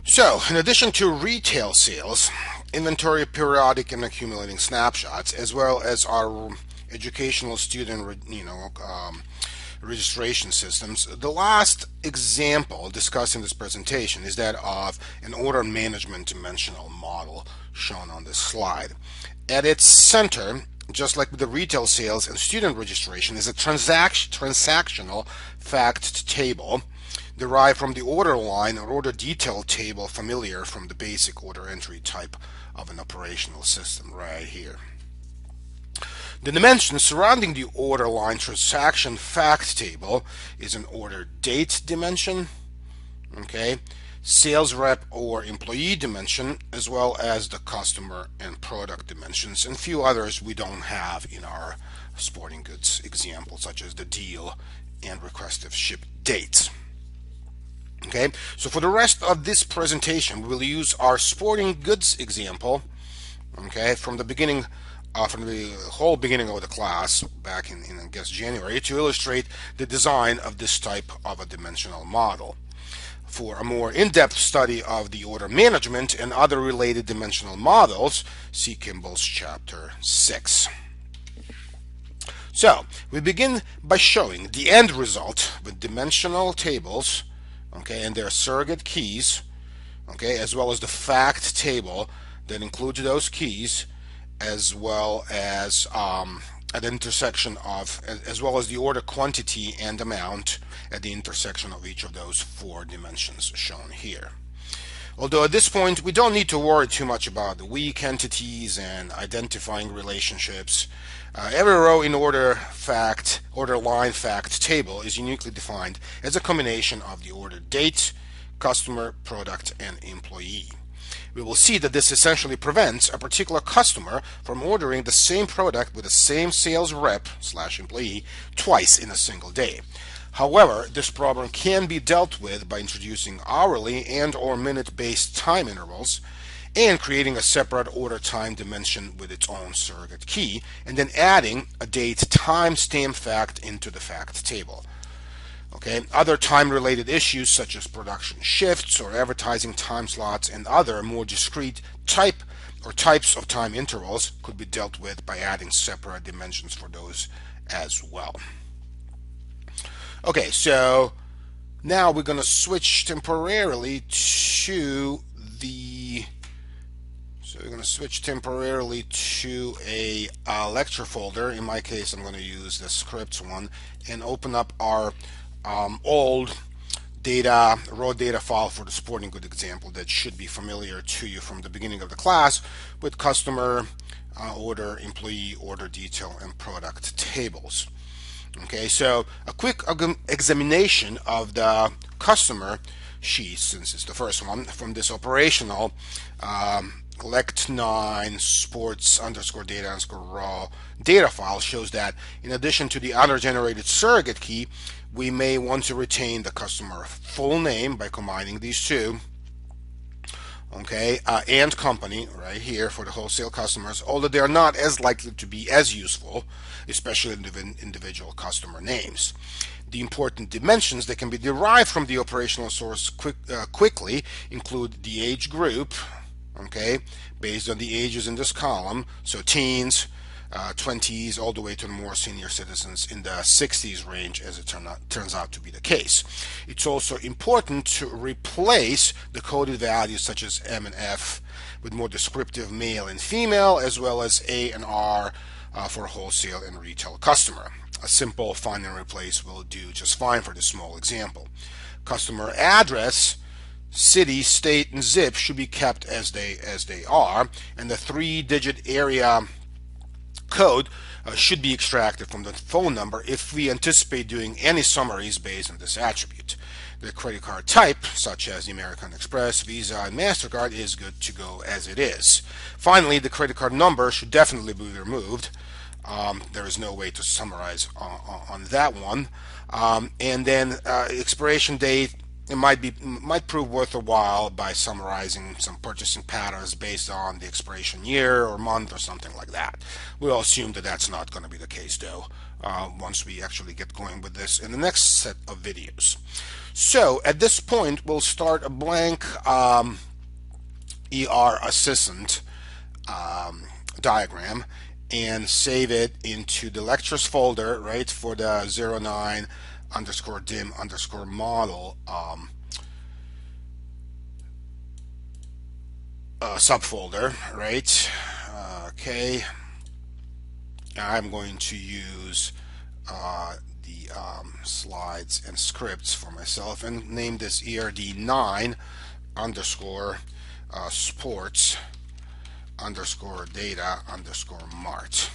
So, in addition to retail sales, inventory periodic and accumulating snapshots, as well as our educational student, registration systems. The last example discussed in this presentation is that of an order management dimensional model shown on this slide. At its center, just like with the retail sales and student registration, is a transactional fact table derived from the order line or order detail table familiar from the basic order entry type of an operational system right here. The dimension surrounding the order line transaction fact table is an order date dimension, okay, sales rep or employee dimension, as well as the customer and product dimensions, and a few others we don't have in our sporting goods example, such as the deal and requested ship dates. Okay, so for the rest of this presentation, we will use our sporting goods example, okay, from the beginning, from the whole beginning of the class back in I guess January, to illustrate the design of this type of a dimensional model. For a more in-depth study of the order management and other related dimensional models, see Kimball's chapter 6. So, we begin by showing the end result with dimensional tables, okay, and their surrogate keys, okay, as well as the fact table that includes those keys, as well as at the intersection of, as well as the order quantity and amount at the intersection of each of those four dimensions shown here. Although at this point we don't need to worry too much about the weak entities and identifying relationships. Every row in order line fact table is uniquely defined as a combination of the order date, customer, product, and employee. We will see that this essentially prevents a particular customer from ordering the same product with the same sales rep / employee twice in a single day. However, this problem can be dealt with by introducing hourly and or minute-based time intervals and creating a separate order time dimension with its own surrogate key, and then adding a date timestamp fact into the fact table. Okay, other time-related issues such as production shifts or advertising time slots and other more discrete types of time intervals could be dealt with by adding separate dimensions for those as well. Okay, so now we're going to switch temporarily to a lecture folder. In my case, I'm going to use the scripts one and open up our old raw data file for the sporting good example that should be familiar to you from the beginning of the class with customer, order, employee, order detail, and product tables. Okay, so a quick examination of the customer sheet, since it's the first one, from this operational lect9 sports _data_raw data file shows that in addition to the auto-generated surrogate key, we may want to retain the customer full name by combining these two, okay, and company right here for the wholesale customers, although they are not as likely to be as useful, especially individual customer names. The important dimensions that can be derived from the operational source quickly include the age group, okay, based on the ages in this column, so teens, 20s, all the way to the more senior citizens in the 60s range, as it turns out to be the case. It's also important to replace the coded values such as M and F with more descriptive male and female, as well as A and R for wholesale and retail customer. A simple find and replace will do just fine for this small example. Customer address, city, state, and zip should be kept as they are, and the 3-digit area code should be extracted from the phone number if we anticipate doing any summaries based on this attribute. The credit card type, such as the American Express, Visa, and MasterCard, is good to go as it is. Finally, the credit card number should definitely be removed. There is no way to summarize on that one. And then expiration date, it might prove worth a while by summarizing some purchasing patterns based on the expiration year or month or something like that. We'll assume that that's not going to be the case though, once we actually get going with this in the next set of videos. So at this point, we'll start a blank ER assistant diagram and save it into the lectures folder, right, for the 09 underscore dim underscore model subfolder, right? Okay, I'm going to use the slides and scripts for myself and name this ERD9 underscore sports underscore data underscore mart.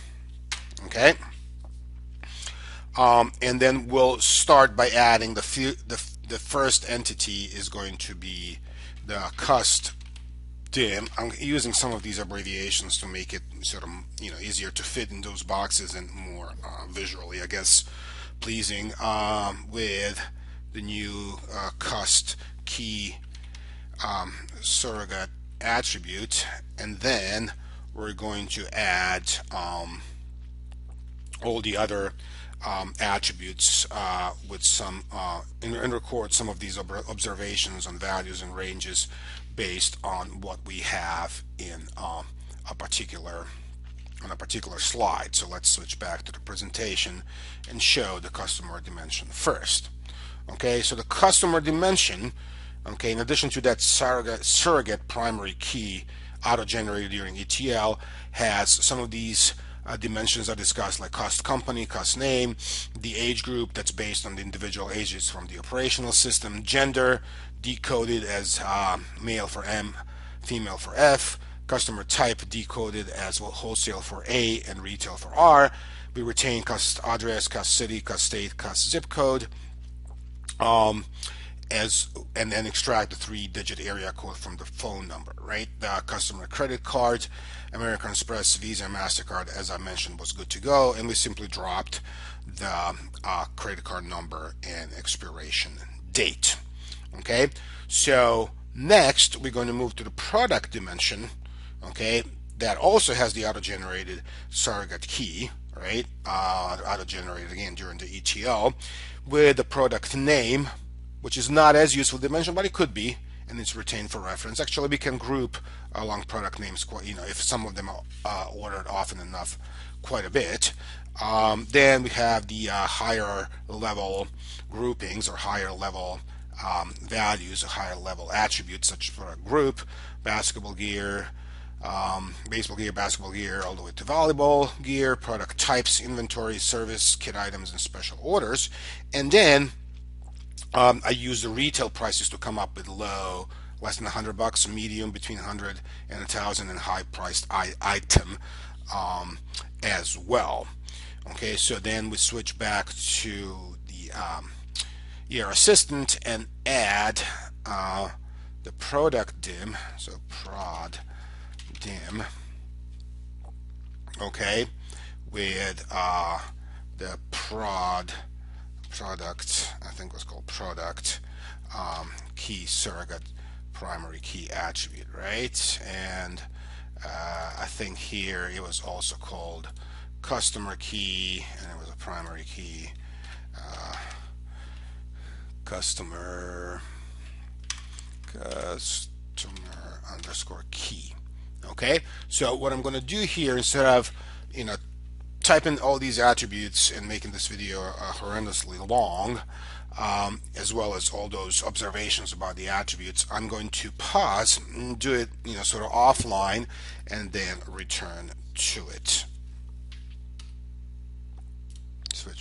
Okay, and then we'll start by adding the first entity is going to be the cust dim. I'm using some of these abbreviations to make it sort of easier to fit in those boxes and more visually, I guess, pleasing, with the new cust key surrogate attribute, and then we're going to add all the other attributes with some and record some of these observations on values and ranges based on what we have in a particular slide. So let's switch back to the presentation and show the customer dimension first. Okay, so the customer dimension, okay, in addition to that surrogate primary key auto-generated during ETL, has some of these dimensions are discussed, like cust company, cust name, the age group that's based on the individual ages from the operational system, gender decoded as male for M, female for F, customer type decoded as wholesale for A and retail for R. We retain cust address, cust city, cust state, cust zip code, and then extract the 3-digit area code from the phone number, right? The customer credit card, American Express, Visa, MasterCard, as I mentioned, was good to go, and we simply dropped the credit card number and expiration date. Okay, so next we're going to move to the product dimension, okay, that also has the auto-generated surrogate key, right, auto-generated again during the ETL, with the product name, which is not as useful dimension, but it could be, and it's retained for reference. Actually, we can group along product names, if some of them are ordered often enough, quite a bit. Then we have the higher level groupings or higher level values, or higher level attributes, such for a group, basketball gear, baseball gear, basketball gear, all the way to volleyball gear, product types, inventory, service, kit items, and special orders. And then I use the retail prices to come up with low, less than $100, medium between 100 and 1,000, and high priced item as well. Okay, so then we switch back to the ER assistant and add the product dim, so prod dim, okay, with the product, I think it was called product key surrogate primary key attribute, right? And I think here it was also called customer key, and it was a primary key, customer underscore key. Okay, so what I'm going to do here, instead of typing all these attributes and making this video horrendously long, as well as all those observations about the attributes, I'm going to pause and do it sort of offline and then return to it. Switch